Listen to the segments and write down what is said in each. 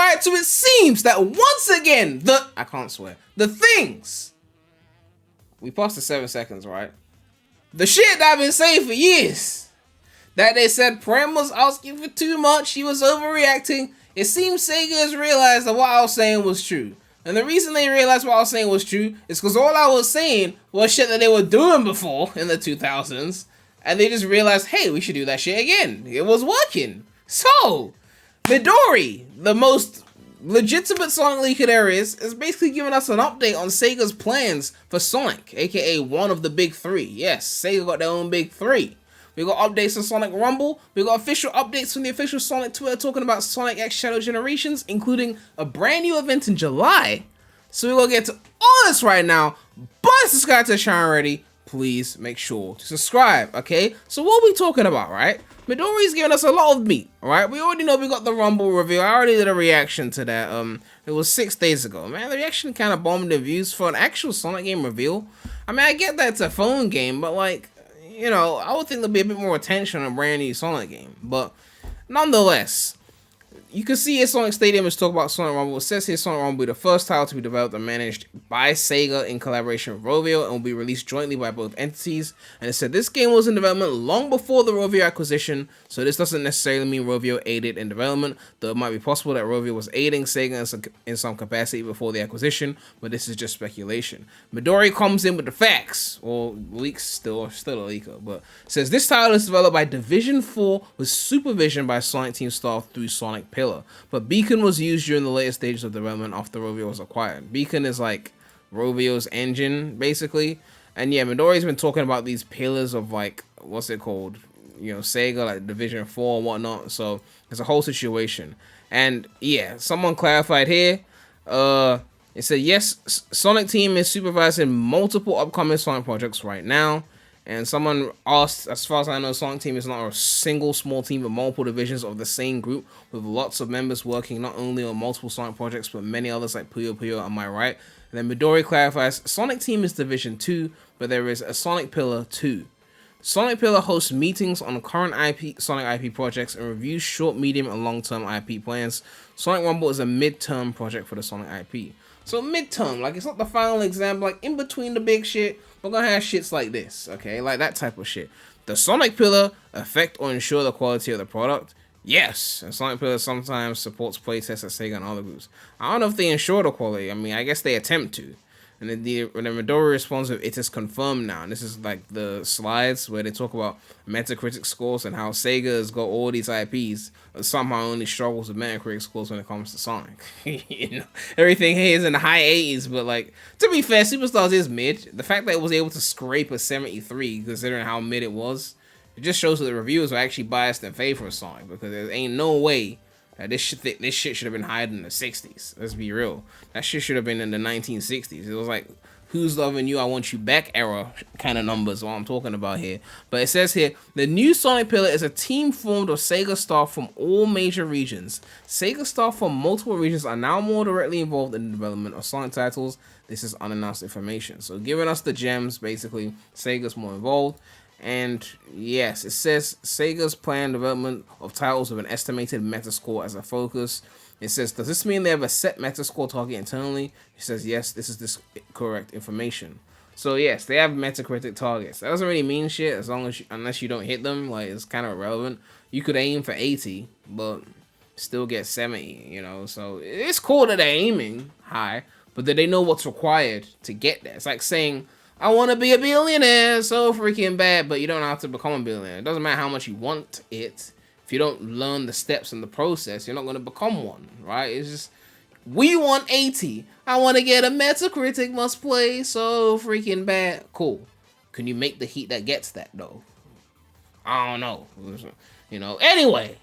Alright, so it seems that once again, I can't swear. The things. We passed the 7 seconds, right? The shit that I've been saying for years. That they said Prem was asking for too much, he was overreacting. It seems Sega has realized that what I was saying was true. And the reason they realized what I was saying was true is because all I was saying was shit that they were doing before in the 2000s. And they just realized, hey, we should do that shit again. It was working. So, Midori, the most legitimate Sonic leaker there is basically giving us an update on Sega's plans for Sonic, aka one of the big three. Yes, Sega got their own big three. We got updates on Sonic Rumble. We got official updates from the official Sonic Twitter talking about Sonic X Shadow Generations, including a brand new event in July. So we're gonna get to all this right now. But subscribe to the channel already. Please make sure to subscribe, okay? So what are we talking about, right? Midori's giving us a lot of meat, alright? We already know we got the Rumble reveal. I already did a reaction to that. It was 6 days ago. Man, the reaction kind of bombed the views for an actual Sonic game reveal. I mean, I get that it's a phone game, but like, you know, I would think there'd be a bit more attention on a brand new Sonic game. But nonetheless, you can see here Sonic Stadium is talking about Sonic Rumble. It says here Sonic Rumble will be the first title to be developed and managed by Sega in collaboration with Rovio and will be released jointly by both entities. And it said this game was in development long before the Rovio acquisition, so this doesn't necessarily mean Rovio aided in development, though it might be possible that Rovio was aiding Sega in some capacity before the acquisition, but this is just speculation. Midori comes in with the facts, or leaks still a leaker, but says this title is developed by Division 4 with supervision by Sonic Team staff through Sonic Pillar, but Beacon was used during the later stages of development after Rovio was acquired. Beacon is like Rovio's engine, basically. And yeah, Midori's been talking about these pillars of like, what's it called? You know, Sega, like Division 4 and whatnot. So it's a whole situation. And yeah, someone clarified here. It said, yes, Sonic Team is supervising multiple upcoming Sonic projects right now. And someone asked, as far as I know, Sonic Team is not a single small team, but multiple divisions of the same group with lots of members working not only on multiple Sonic projects, but many others like Puyo Puyo, am I right? And then Midori clarifies, Sonic Team is Division 2, but there is a Sonic Pillar 2. Sonic Pillar hosts meetings on current Sonic IP projects and reviews short, medium, and long-term IP plans. Sonic Rumble is a mid-term project for the Sonic IP. So mid-term, like it's not the final exam, like in between the big shit, we're gonna have shits like this, okay? Like that type of shit. Does Sonic Pillar affect or ensure the quality of the product? Yes, and Sonic Pillar sometimes supports playtests at Sega and other groups. I don't know if they ensure the quality. I mean, I guess they attempt to. And then the Midori responds with, it is confirmed now. And this is like the slides where they talk about Metacritic scores and how Sega has got all these IPs, but somehow only struggles with Metacritic scores when it comes to Sonic. You know, everything here is in the high 80s, but like, to be fair, Superstars is mid. The fact that it was able to scrape a 73, considering how mid it was, it just shows that the reviewers were actually biased in favor of Sonic, because there ain't no way this shit should have been higher than the 60s. Let's be real. That shit should have been in the 1960s. It was like, who's loving you, I want you back era kind of numbers, what I'm talking about here. But it says here, the new Sonic Pillar is a team formed of Sega staff from all major regions. Sega staff from multiple regions are now more directly involved in the development of Sonic titles. This is unannounced information. So giving us the gems, basically, Sega's more involved. And yes, it says Sega's planned development of titles with an estimated Metascore as a focus. It says, does this mean they have a set Metascore target internally? It says, yes, this is this correct information. So yes, they have Metacritic targets. That doesn't really mean shit as long as unless you don't hit them. Like, it's kind of irrelevant. You could aim for 80, but still get 70, you know? So it's cool that they're aiming high, but do they know what's required to get there? It's like saying, I want to be a billionaire so freaking bad, but you don't have to become a billionaire. It doesn't matter how much you want it. If you don't learn the steps in the process, you're not going to become one, right? It's just, we want 80. I want to get a Metacritic must play so freaking bad. Cool. Can you make the heat that gets that, though? I don't know. You know, anyway.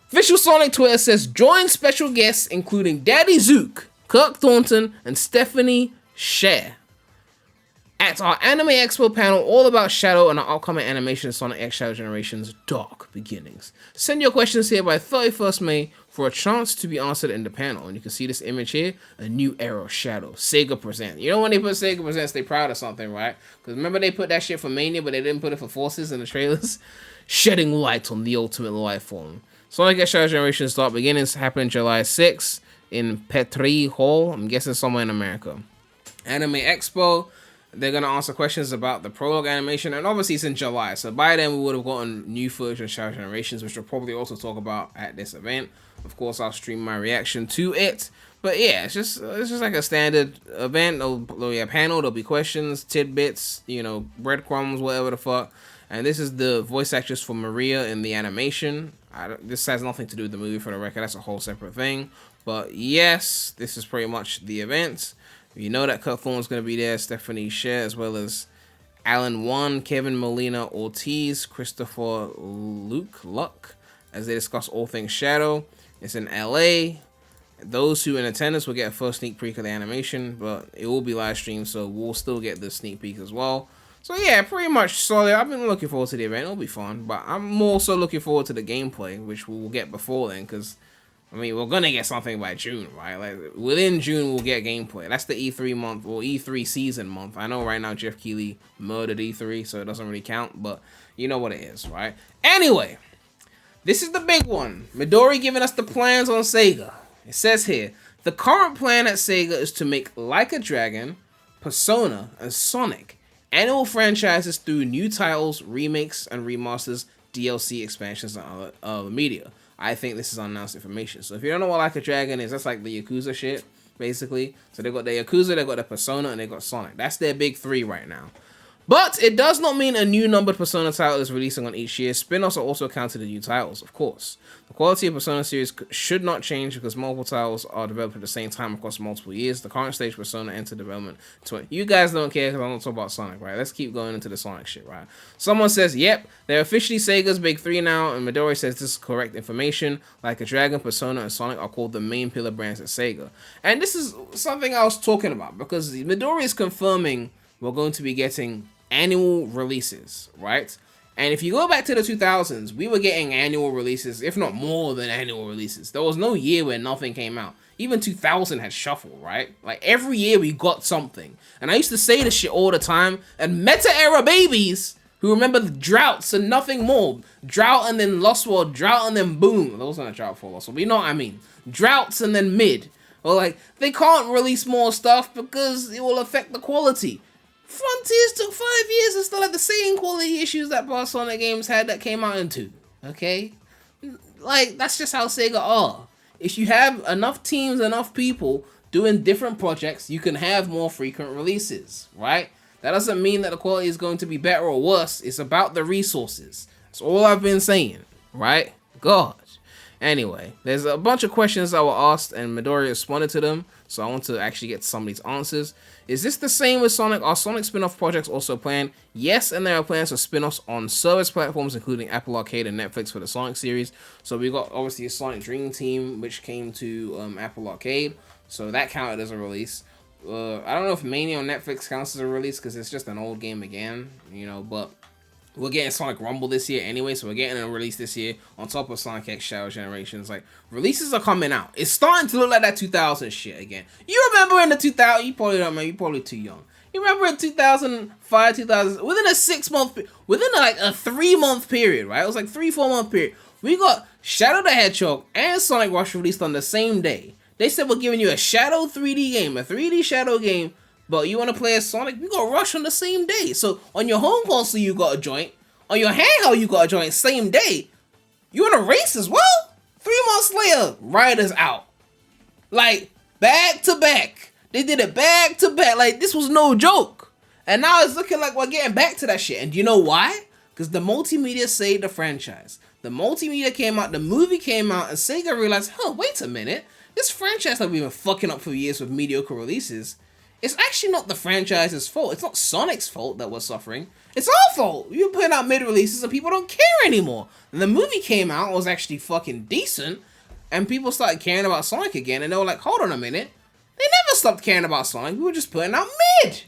Official Sonic Twitter says, join special guests including Daddy Zook, Kirk Thornton, and Stephanie Scher at our Anime Expo panel all about Shadow and our upcoming animation Sonic X Shadow Generations Dark Beginnings. Send your questions here by 31st May for a chance to be answered in the panel. And you can see this image here, a new era of Shadow, Sega Present. You know when they put Sega Presents, they proud of something, right? Because remember they put that shit for Mania, but they didn't put it for Forces in the trailers? Shedding light on the ultimate life form. Sonic X Shadow Generation start beginnings happen July 6th in Petrie Hall. I'm guessing somewhere in America. Anime Expo, they're going to answer questions about the prologue animation, and obviously it's in July, so by then we would have gotten new footage of Shadow Generations, which we'll probably also talk about at this event. Of course, I'll stream my reaction to it, but yeah, it's just like a standard event. There'll be a panel, there'll be questions, tidbits, you know, breadcrumbs, whatever the fuck. And this is the voice actress for Maria in the animation. This has nothing to do with the movie, for the record. That's a whole separate thing. But yes, this is pretty much the event. You know that Kurt Thorne's going to be there, Stephanie Shea, as well as Alan Wan, Kevin Molina Ortiz, Christopher Luck, as they discuss all things Shadow. It's in LA. Those who in attendance will get a first sneak peek of the animation, but it will be live streamed, so we'll still get the sneak peek as well. So yeah, pretty much solid. I've been looking forward to the event. It'll be fun, but I'm more so looking forward to the gameplay, which we'll get before then, because I mean, we're gonna get something by June, right? Like within June, we'll get gameplay. That's the E3 month or E3 season month. I know right now Jeff Keighley murdered E3, so it doesn't really count, but you know what it is, right? Anyway, this is the big one. Midori giving us the plans on Sega. It says here, the current plan at Sega is to make Like a Dragon, Persona, and Sonic annual franchises through new titles, remakes, and remasters, DLC expansions, and other media. I think this is unannounced information. So if you don't know what Like a Dragon is, that's like the Yakuza shit, basically. So they got the Yakuza, they got the Persona, and they got Sonic. That's their big three right now. But it does not mean a new numbered Persona title is releasing on each year. Spin-offs are also counted as new titles, of course. The quality of Persona series should not change because multiple titles are developed at the same time across multiple years. The current stage Persona entered development. You guys don't care because I don't talk about Sonic, right? Let's keep going into the Sonic shit, right? Someone says, yep, they're officially Sega's big three now, and Midori says this is correct information. Like a Dragon, Persona, and Sonic are called the main pillar brands at Sega. And this is something I was talking about because Midori is confirming we're going to be getting annual releases, right? And if you go back to the 2000s, we were getting annual releases, if not more than annual releases. There was no year where nothing came out. Even 2000 had shuffle, right? Like every year we got something. And I used to say this shit all the time. And meta era babies who remember the droughts and nothing more. Drought and then Lost World, drought and then boom. Those aren't a drought for Lost World, but you know what I mean. Droughts and then mid. Or like, they can't release more stuff because it will affect the quality. Frontiers took 5 years and still had the same quality issues that past Sonic games had that came out in 2. Okay? Like, that's just how Sega are. If you have enough teams, enough people doing different projects, you can have more frequent releases, right? That doesn't mean that the quality is going to be better or worse. It's about the resources. That's all I've been saying, right? God. Anyway, there's a bunch of questions that were asked and Midori responded to them, so I want to actually get some of these answers. Is this the same with Sonic? Are Sonic spin-off projects also planned? Yes, and there are plans for spin-offs on service platforms, including Apple Arcade and Netflix for the Sonic series. So we got, obviously, a Sonic Dream Team, which came to Apple Arcade, so that counted as a release. I don't know if Mania on Netflix counts as a release, because it's just an old game again, you know, but we're getting Sonic Rumble this year anyway, so we're getting a release this year on top of Sonic X Shadow Generations. Like, releases are coming out. It's starting to look like that 2000 shit again. You remember in the 2000, you probably don't remember, you're probably too young. You remember in 2005, 2000, within a 6-month, within like a 3-month period, right? It was like 3-4 month period. We got Shadow the Hedgehog and Sonic Rush released on the same day. They said we're giving you a Shadow 3D game, a 3D Shadow game, but you want to play as Sonic? We got Rush on the same day. So on your home console, you got a joint. On your handheld, you got a joint same day. You want to race as well? 3 months later, Riders out. Like, back to back. They did it back to back. Like, this was no joke. And now it's looking like we're getting back to that shit. And do you know why? Because the multimedia saved the franchise. The multimedia came out, the movie came out, and Sega realized, wait a minute. This franchise that we've been fucking up for years with mediocre releases, it's actually not the franchise's fault. It's not Sonic's fault that we're suffering. It's our fault. You're putting out mid-releases and people don't care anymore. And the movie came out, was actually fucking decent, and people started caring about Sonic again, and they were like, hold on a minute. They never stopped caring about Sonic. We were just putting out mid.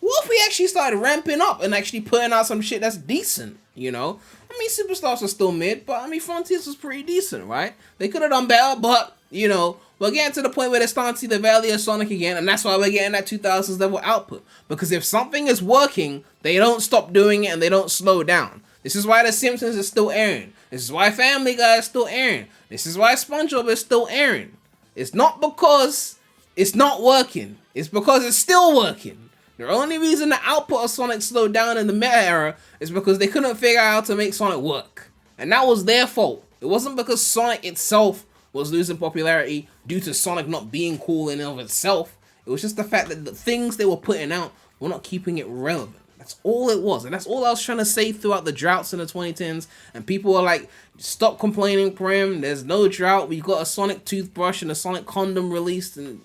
What if we actually started ramping up and actually putting out some shit that's decent, you know? I mean, Superstars was still mid, but I mean, Frontiers was pretty decent, right? They could have done better, but, you know, we're getting to the point where they're starting to see the value of Sonic again, and that's why we're getting that 2000s level output. Because if something is working, they don't stop doing it and they don't slow down. This is why The Simpsons is still airing. This is why Family Guy is still airing. This is why SpongeBob is still airing. It's not because it's not working. It's because it's still working. The only reason the output of Sonic slowed down in the Meta era is because they couldn't figure out how to make Sonic work. And that was their fault. It wasn't because Sonic itself was losing popularity due to Sonic not being cool in and of itself. It was just the fact that the things they were putting out were not keeping it relevant. That's all it was. And that's all I was trying to say throughout the droughts in the 2010s. And people were like, stop complaining, Prem. There's no drought. We got a Sonic toothbrush and a Sonic condom released. And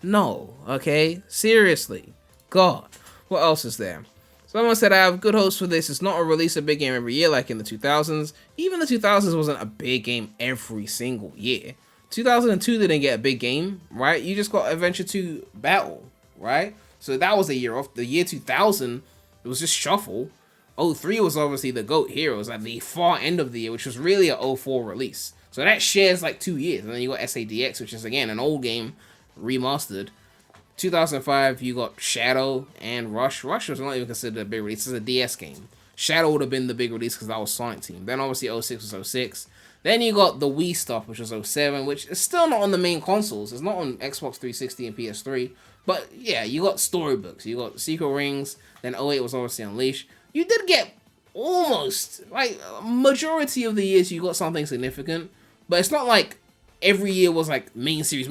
no, okay? Seriously. God. What else is there? Someone said, I have good hopes for this. It's not a release a big game every year like in the 2000s. Even the 2000s wasn't a big game every single year. 2002 didn't get a big game, right? You just got Adventure 2 Battle, right? So that was a year off. The year 2000, it was just Shuffle. 03 was obviously the GOAT here. It was at the far end of the year, which was really a 04 release. So that shares like 2 years. And then you got SADX, which is, again, an old game remastered. 2005, you got Shadow and Rush. Rush was not even considered a big release. It's a DS game. Shadow would have been the big release because that was Sonic Team. Then obviously 06 was 06. Then you got the Wii stuff, which was 07, which is still not on the main consoles. It's not on Xbox 360 and PS3. But yeah, you got storybooks. You got Secret Rings. Then 08 was obviously Unleashed. You did get almost, like, majority of the years you got something significant. But it's not like every year was like main series.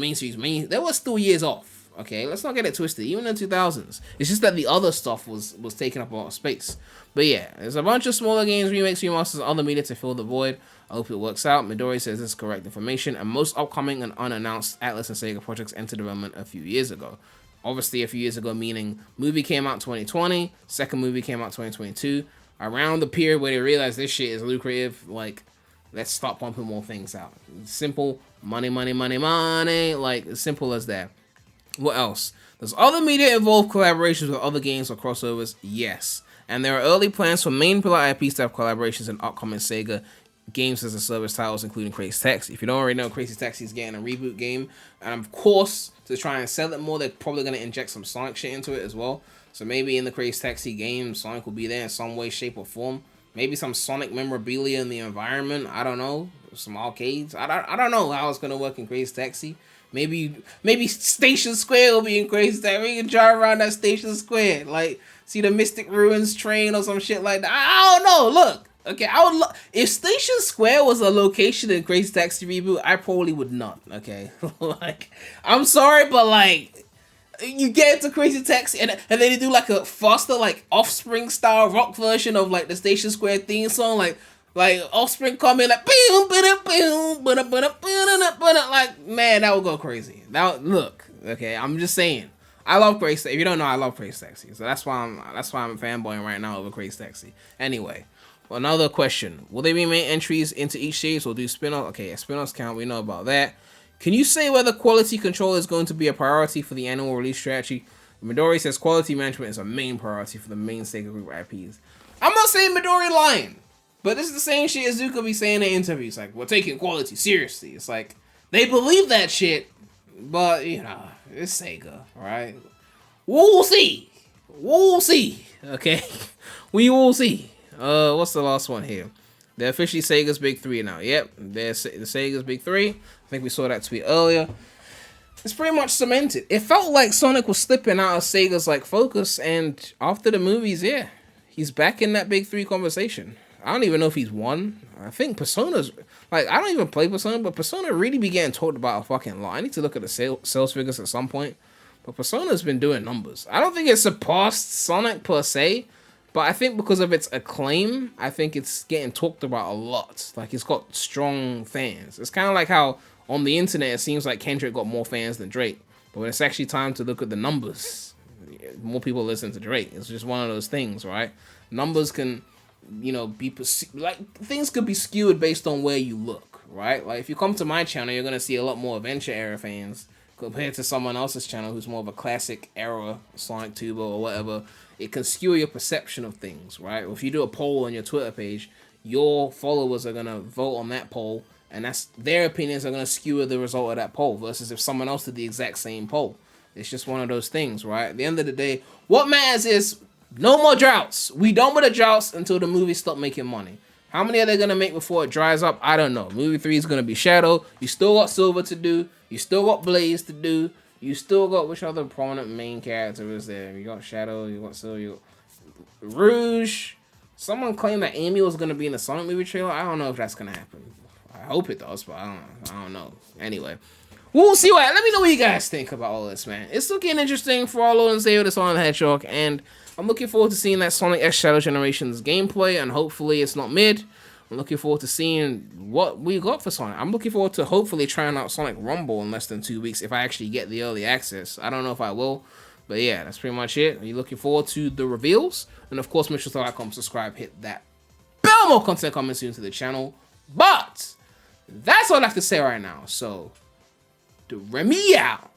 There were still years off. Okay, let's not get it twisted. Even in the 2000s, it's just that the other stuff was taking up a lot of space. But yeah, there's a bunch of smaller games, remakes, remasters, and other media to fill the void. I hope it works out. Midori says this is correct information, and most upcoming and unannounced Atlas and Sega projects entered development a few years ago. Obviously, a few years ago, meaning movie came out 2020, second movie came out 2022. Around the period where they realized this shit is lucrative, like, let's start pumping more things out. Simple, money, like, as simple as that. What else? Does other media involve collaborations with other games or crossovers? Yes. And there are early plans for main pillar IPs to have collaborations in upcoming Sega games as a service titles, including Crazy Taxi. If you don't already know, Crazy Taxi is getting a reboot game. And of course, to try and sell it more, they're probably going to inject some Sonic shit into it as well. So maybe in the Crazy Taxi game, Sonic will be there in some way, shape, or form. Maybe some Sonic memorabilia in the environment. I don't know. Some arcades. I don't know how it's going to work in Crazy Taxi. Maybe Station Square will be in Crazy Taxi. We can drive around that Station Square, like see the Mystic Ruins train or some shit like that. I don't know. Look, okay, I would if Station Square was a location in Crazy Taxi reboot, I probably would not. Okay, like I'm sorry, but like you get into Crazy Taxi and then they do like a faster like Offspring style rock version of like the Station Square theme song, like Offspring come in like like man, that would go crazy. That look, okay, I'm just saying. I love Crazy Taxi. If you don't know, I love Crazy Taxi. So that's why I'm fanboying right now over Crazy Taxi. Anyway, well, another question. Will they be main entries into each series or do spin-offs? Okay, spin-offs count, we know about that. Can you say whether quality control is going to be a priority for the annual release strategy? Midori says quality management is a main priority for the main Sega Group IPs. I'm not saying Midori lying. But this is the same shit Azuka be saying in interviews. Like, we're taking quality seriously. It's like, they believe that shit, but, you know, it's Sega, right? We'll see. Okay? We will see. What's the last one here? They're officially Sega's Big 3 now. Yep, they're the Sega's Big 3. I think we saw that tweet earlier. It's pretty much cemented. It felt like Sonic was slipping out of Sega's, like, focus, and after the movies, yeah, he's back in that Big 3 conversation. I don't even know if he's won. I think Persona's... Like, I don't even play Persona, but Persona really be getting talked about a fucking lot. I need to look at the sales figures at some point. But Persona's been doing numbers. I don't think it surpassed Sonic per se, but I think because of its acclaim, I think it's getting talked about a lot. Like, it's got strong fans. It's kind of like how on the internet, it seems like Kendrick got more fans than Drake. But when it's actually time to look at the numbers, more people listen to Drake. It's just one of those things, right? Numbers can... you know, be like things could be skewed based on where you look, right? Like if you come to my channel, you're gonna see a lot more Adventure era fans compared to someone else's channel who's more of a classic era Sonic Tuber or whatever. It can skew your perception of things, right? Or if you do a poll on your Twitter page, your followers are gonna vote on that poll, and that's their opinions are gonna skew the result of that poll versus if someone else did the exact same poll. It's just one of those things, right? At the end of the day, what matters is no more droughts. We done with the droughts until the movies stop making money. How many are they gonna make before it dries up? I don't know. Movie 3 is gonna be Shadow. You still got Silver to do. You still got Blaze to do. You still got which other prominent main character is there? You got Shadow. You got Silver. You got Rouge. Someone claimed that Amy was gonna be in the Sonic movie trailer. I don't know if that's gonna happen. I hope it does, but I don't know. Anyway, we'll see what. Let me know what you guys think about all this, man. It's looking interesting for all of us here with the Sonic the Hedgehog, and I'm looking forward to seeing that Sonic X Shadow Generations gameplay, and hopefully it's not mid. I'm looking forward to seeing what we got for Sonic. I'm looking forward to hopefully trying out Sonic Rumble in less than 2 weeks if I actually get the early access. I don't know if I will, but yeah, that's pretty much it. Are you looking forward to the reveals? And of course, make sure to like, comment, subscribe, hit that bell. More content coming soon to the channel. But that's all I have to say right now. So, the Premy out.